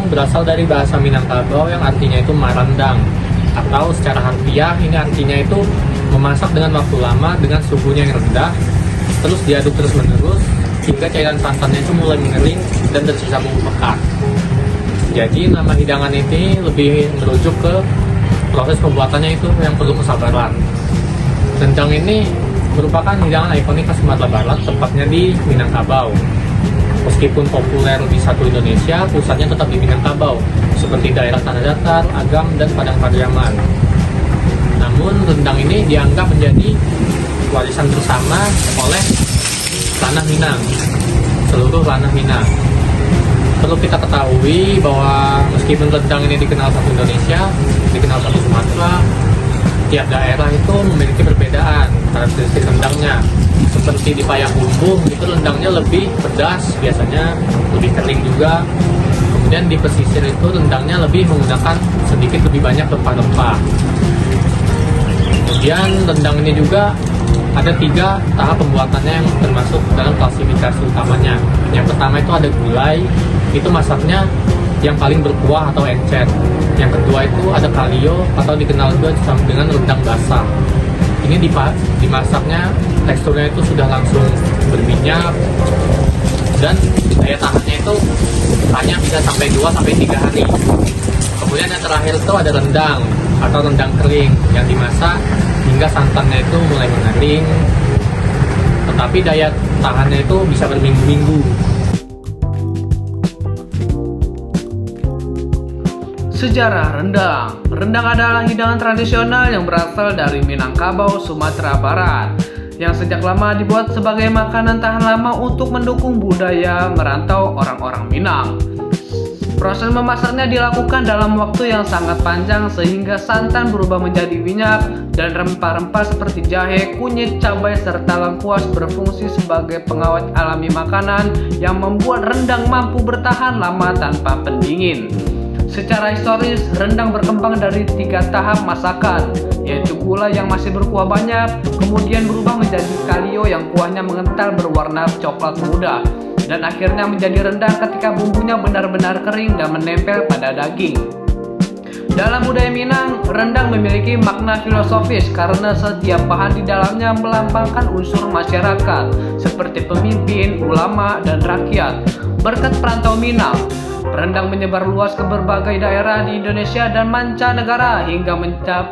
rendang berasal dari bahasa Minangkabau yang artinya itu marandang, atau secara harfiah ini artinya itu memasak dengan waktu lama dengan suhunya yang rendah, terus diaduk terus menerus hingga cairan santannya itu mulai mengering dan tersisa bumbu pekat. Jadi nama hidangan ini lebih merujuk ke proses pembuatannya itu yang perlu kesabaran. Rendang ini merupakan hidangan ikonik khas Sumatera Barat, tepatnya di Minangkabau. Meskipun populer di satu Indonesia, pusatnya tetap di Minangkabau, seperti daerah Tanah Datar, Agam, dan Padang Pariaman. Namun rendang ini dianggap menjadi warisan bersama oleh Tanah Minang, seluruh Tanah Minang. Perlu kita ketahui bahwa meskipun rendang ini dikenal satu Indonesia, dikenal satu Sumatera, tiap daerah itu memiliki perbedaan karakteristik rendangnya. Seperti di Payakumbuh itu rendangnya lebih pedas, biasanya lebih kering juga. Kemudian di pesisir itu rendangnya lebih menggunakan sedikit lebih banyak rempah-rempah. Kemudian rendang ini juga ada 3 tahap pembuatannya yang termasuk dalam klasifikasi utamanya. Yang pertama itu ada gulai, itu masaknya yang paling berkuah atau encer. Yang kedua itu ada kalio atau dikenal juga dengan rendang basah. Ini dimasaknya teksturnya itu sudah langsung berminyak dan daya tahannya itu hanya bisa sampai 2-3 hari. Kemudian yang terakhir itu ada rendang atau rendang kering yang dimasak hingga santannya itu mulai mengering, tetapi daya tahannya itu bisa berminggu-minggu. Sejarah rendang. Rendang adalah hidangan tradisional yang berasal dari Minangkabau, Sumatera Barat, yang sejak lama dibuat sebagai makanan tahan lama untuk mendukung budaya merantau orang-orang Minang. Proses memasaknya dilakukan dalam waktu yang sangat panjang sehingga santan berubah menjadi minyak dan rempah-rempah seperti jahe, kunyit, cabai, serta lengkuas berfungsi sebagai pengawet alami makanan yang membuat rendang mampu bertahan lama tanpa pendingin. Secara historis, rendang berkembang dari 3 tahap masakan, yaitu gulai yang masih berkuah banyak, kemudian berubah menjadi kalio yang kuahnya mengental berwarna coklat muda, dan akhirnya menjadi rendang ketika bumbunya benar-benar kering dan menempel pada daging. Dalam budaya Minang, rendang memiliki makna filosofis karena setiap bahan di dalamnya melambangkan unsur masyarakat, seperti pemimpin, ulama, dan rakyat. Berkat perantau Minang, rendang menyebar luas ke berbagai daerah di Indonesia dan mancanegara hingga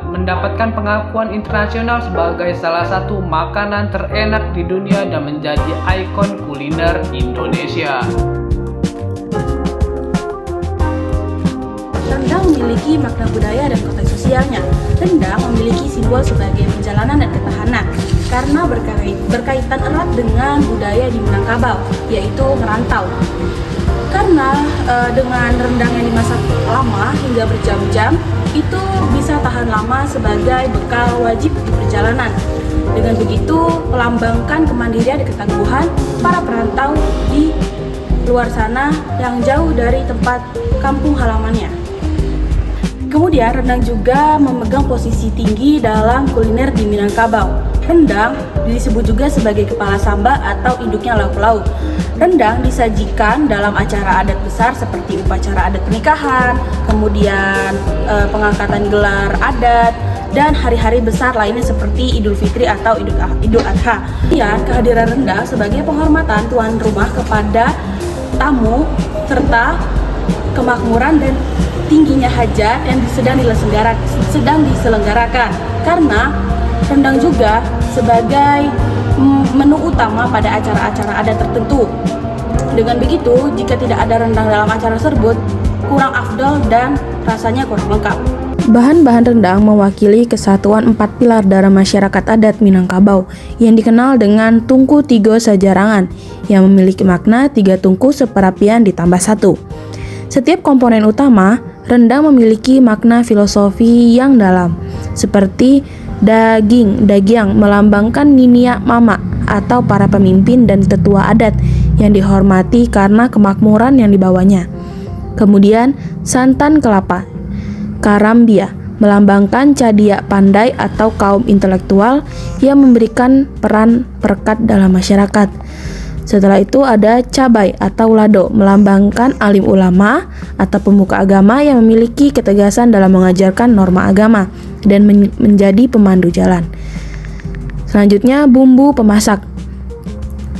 mendapatkan pengakuan internasional sebagai salah satu makanan terenak di dunia dan menjadi ikon kuliner Indonesia. Rendang memiliki makna budaya dan konteks sosialnya. Rendang memiliki simbol sebagai perjalanan dan ketahanan karena berkaitan erat dengan budaya di Minangkabau, yaitu merantau. Karena dengan rendang yang dimasak lama hingga berjam-jam, itu bisa tahan lama sebagai bekal wajib di perjalanan. Dengan begitu, melambangkan kemandirian dan ketangguhan para perantau di luar sana yang jauh dari tempat kampung halamannya. Kemudian, rendang juga memegang posisi tinggi dalam kuliner di Minangkabau. Rendang disebut juga sebagai kepala samba atau induknya lauk-lauk. Rendang disajikan dalam acara adat besar seperti upacara adat pernikahan, kemudian pengangkatan gelar adat, dan hari-hari besar lainnya seperti Idul Fitri atau Idul Adha. Kemudian kehadiran rendang sebagai penghormatan tuan rumah kepada tamu serta kemakmuran dan tingginya hajat yang sedang diselenggarakan. Karena rendang juga sebagai menu utama pada acara-acara adat tertentu. Dengan begitu, jika tidak ada rendang dalam acara tersebut, kurang afdol dan rasanya kurang lengkap. Bahan-bahan rendang mewakili kesatuan 4 pilar dalam masyarakat adat Minangkabau yang dikenal dengan tungku tigo sajarangan yang memiliki makna 3 tungku seperapian ditambah 1. Setiap komponen utama, rendang memiliki makna filosofi yang dalam, seperti dagyang melambangkan niniak mama atau para pemimpin dan tetua adat yang dihormati karena kemakmuran yang dibawanya. Kemudian santan kelapa, karambia melambangkan cadia pandai atau kaum intelektual yang memberikan peran perekat dalam masyarakat. Setelah itu ada cabai atau lado, melambangkan alim ulama atau pemuka agama yang memiliki ketegasan dalam mengajarkan norma agama dan menjadi pemandu jalan. Selanjutnya bumbu pemasak,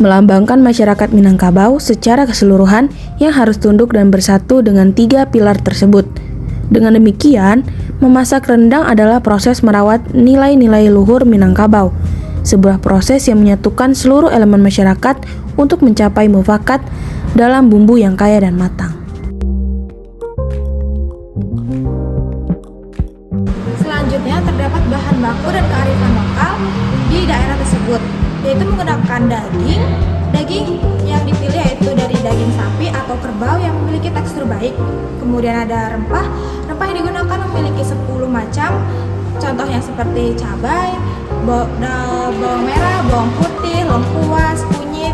melambangkan masyarakat Minangkabau secara keseluruhan yang harus tunduk dan bersatu dengan 3 pilar tersebut. Dengan demikian, memasak rendang adalah proses merawat nilai-nilai luhur Minangkabau, sebuah proses yang menyatukan seluruh elemen masyarakat untuk mencapai mufakat dalam bumbu yang kaya dan matang. Selanjutnya terdapat bahan baku dan kearifan lokal di daerah tersebut, yaitu menggunakan daging yang dipilih yaitu dari daging sapi atau kerbau yang memiliki tekstur baik. Kemudian ada rempah yang digunakan memiliki 10 macam, contohnya seperti cabai, bawang merah, bawang putih, lengkuas, kunyit,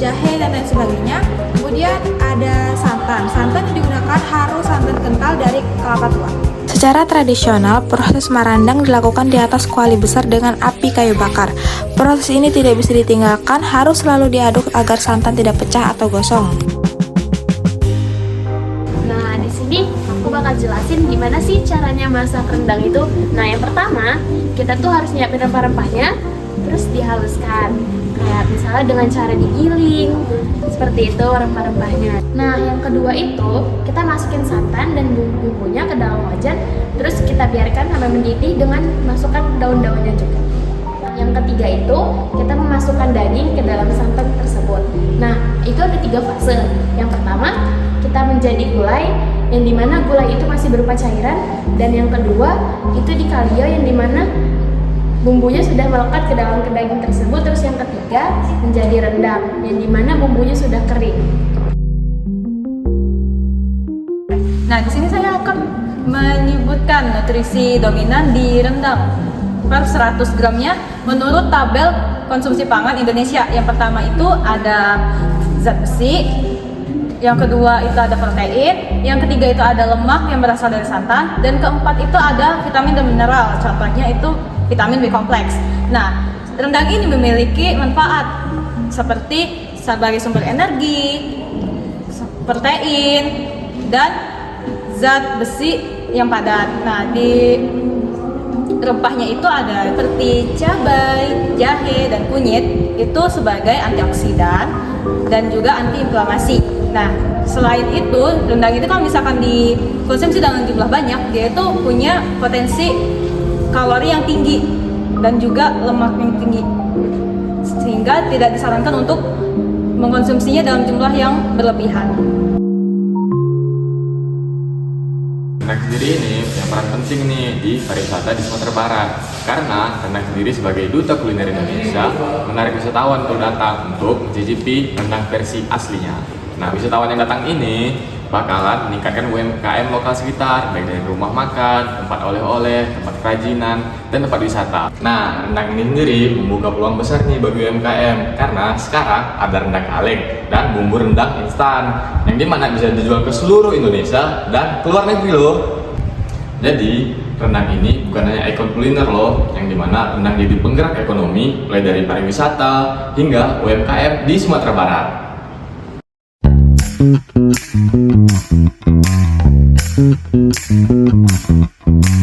jahe, dan lain sebagainya. Kemudian ada santan yang digunakan harus santan kental dari kelapa tua. Secara tradisional, proses marandang dilakukan di atas kuali besar dengan api kayu bakar. Proses ini tidak bisa ditinggalkan, harus selalu diaduk agar santan tidak pecah atau gosong. Nah, di sini aku bakal jelasin gimana sih caranya masak rendang itu. Nah, yang pertama, kita tuh harus nyiapin rempah-rempahnya, terus dihaluskan. Kayak misalnya dengan cara digiling, seperti itu rempah-rempahnya. Nah, yang kedua itu, kita masukin santan dan bumbunya ke dalam wajan, terus kita biarkan sampai mendidih dengan masukkan daun-daunnya juga. Yang ketiga itu, kita memasukkan daging ke dalam santan tersebut. Nah, itu ada 3 fase. Yang pertama, kita menjadi gulai, yang dimana gulai itu masih berupa cairan. Dan yang kedua, itu di kalio, yang dimana bumbunya sudah melekat ke dalam daging tersebut. Terus yang ketiga, menjadi rendang, yang dimana bumbunya sudah kering. Nah, di sini saya akan menyebutkan nutrisi dominan di rendang per 100 gramnya menurut tabel konsumsi pangan Indonesia. Yang pertama itu ada zat besi, yang kedua itu ada protein, yang ketiga itu ada lemak yang berasal dari santan, dan keempat itu ada vitamin dan mineral, contohnya itu vitamin B kompleks. Nah, rendang ini memiliki manfaat seperti sebagai sumber energi, protein, dan zat besi yang padat. Nah, di rempahnya itu ada seperti cabai, jahe, dan kunyit, itu sebagai antioksidan dan juga antiinflamasi. Nah, selain itu, rendang itu kalau misalkan dikonsumsi dengan jumlah banyak, dia itu punya potensi kalori yang tinggi dan juga lemak yang tinggi, sehingga tidak disarankan untuk mengkonsumsinya dalam jumlah yang berlebihan. Rendang sendiri ini yang peran penting nih di pariwisata di Sumatera Barat, karena rendang sendiri sebagai duta kuliner Indonesia menarik wisatawan untuk datang untuk mencicipi rendang versi aslinya. Nah, wisatawan yang datang ini bakalan meningkatkan UMKM lokal sekitar, baik dari rumah makan, tempat oleh-oleh, tempat kerajinan, dan tempat wisata. Nah, rendang ini sendiri membuka peluang besar nih bagi UMKM, karena sekarang ada rendang kaleng dan bumbu rendang instan, yang dimana bisa dijual ke seluruh Indonesia dan keluar negeri loh. Jadi, rendang ini bukan hanya ikon kuliner loh, yang dimana rendang jadi penggerak ekonomi, mulai dari pariwisata hingga UMKM di Sumatera Barat.